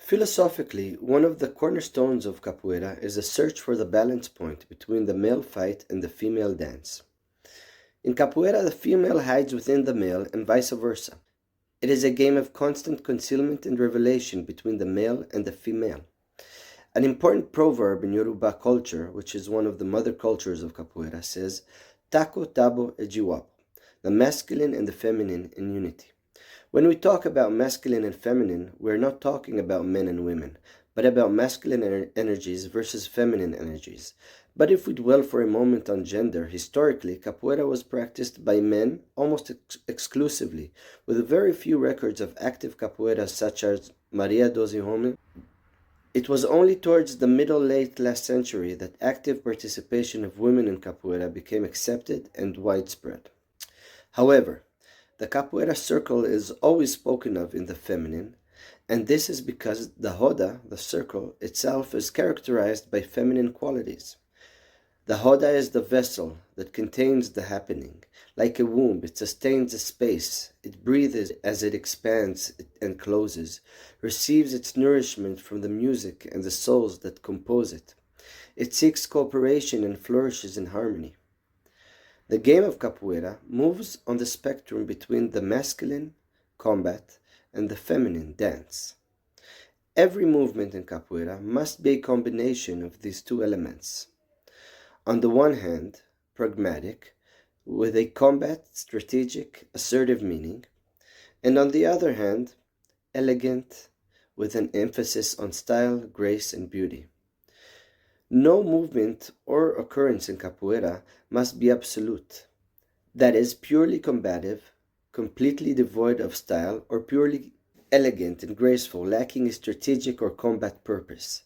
Philosophically, one of the cornerstones of capoeira is a search for the balance point between the male fight and the female dance. In capoeira, the female hides within the male and vice versa. It is a game of constant concealment and revelation between the male and the female. An important proverb in Yoruba culture, which is one of the mother cultures of capoeira, says, Tako, Tabo, e Jiwapo, the masculine and the feminine in unity. When we talk about masculine and feminine, we're not talking about men and women, but about masculine energies versus feminine energies. But if we dwell for a moment on gender, historically, capoeira was practiced by men almost exclusively, with very few records of active capoeiras such as Maria dos Homens. It was only towards the middle-late last century that active participation of women in capoeira became accepted and widespread. However, the capoeira circle is always spoken of in the feminine, and this is because the roda, the circle, itself is characterized by feminine qualities. The roda is the vessel that contains the happening. Like a womb, it sustains a space, it breathes as it expands and closes, receives its nourishment from the music and the souls that compose it. It seeks cooperation and flourishes in harmony. The game of capoeira moves on the spectrum between the masculine, combat, and the feminine, dance. Every movement in capoeira must be a combination of these two elements. On the one hand, pragmatic, with a combat, strategic, assertive meaning, and on the other hand, elegant, with an emphasis on style, grace, and beauty. No movement or occurrence in capoeira must be absolute, that is, purely combative, completely devoid of style, or purely elegant and graceful, lacking a strategic or combat purpose.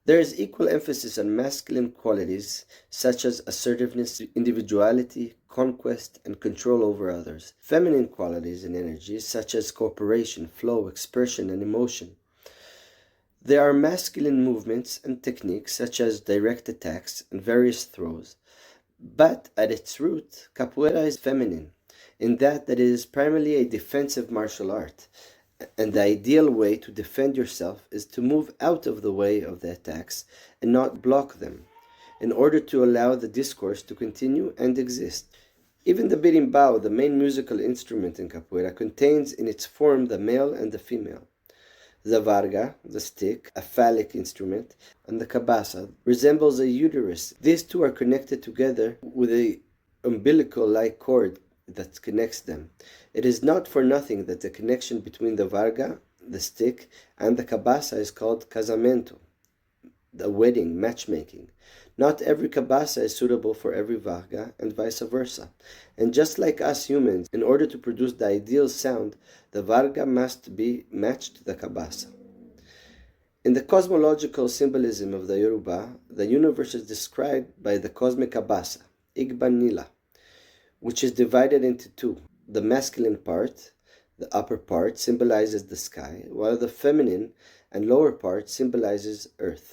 There is equal emphasis on masculine qualities such as assertiveness, individuality, conquest, and control over others. Feminine qualities and energies such as cooperation, flow, expression, and emotion. There are masculine movements and techniques such as direct attacks and various throws, but at its root, capoeira is feminine, in that it is primarily a defensive martial art, and the ideal way to defend yourself is to move out of the way of the attacks and not block them, in order to allow the discourse to continue and exist. Even the berimbau, the main musical instrument in capoeira, contains in its form the male and the female. The varga, the stick, a phallic instrument, and the cabasa resembles a uterus. These two are connected together with a umbilical-like cord that connects them. It is not for nothing that the connection between the varga, the stick, and the cabasa is called casamento, the wedding, matchmaking. Not every cabasa is suitable for every varga, and vice versa. And just like us humans, in order to produce the ideal sound, the varga must be matched to the cabasa. In the cosmological symbolism of the Yoruba, the universe is described by the cosmic cabasa, Igban Nila, which is divided into two. The masculine part, the upper part, symbolizes the sky, while the feminine and lower part symbolizes earth.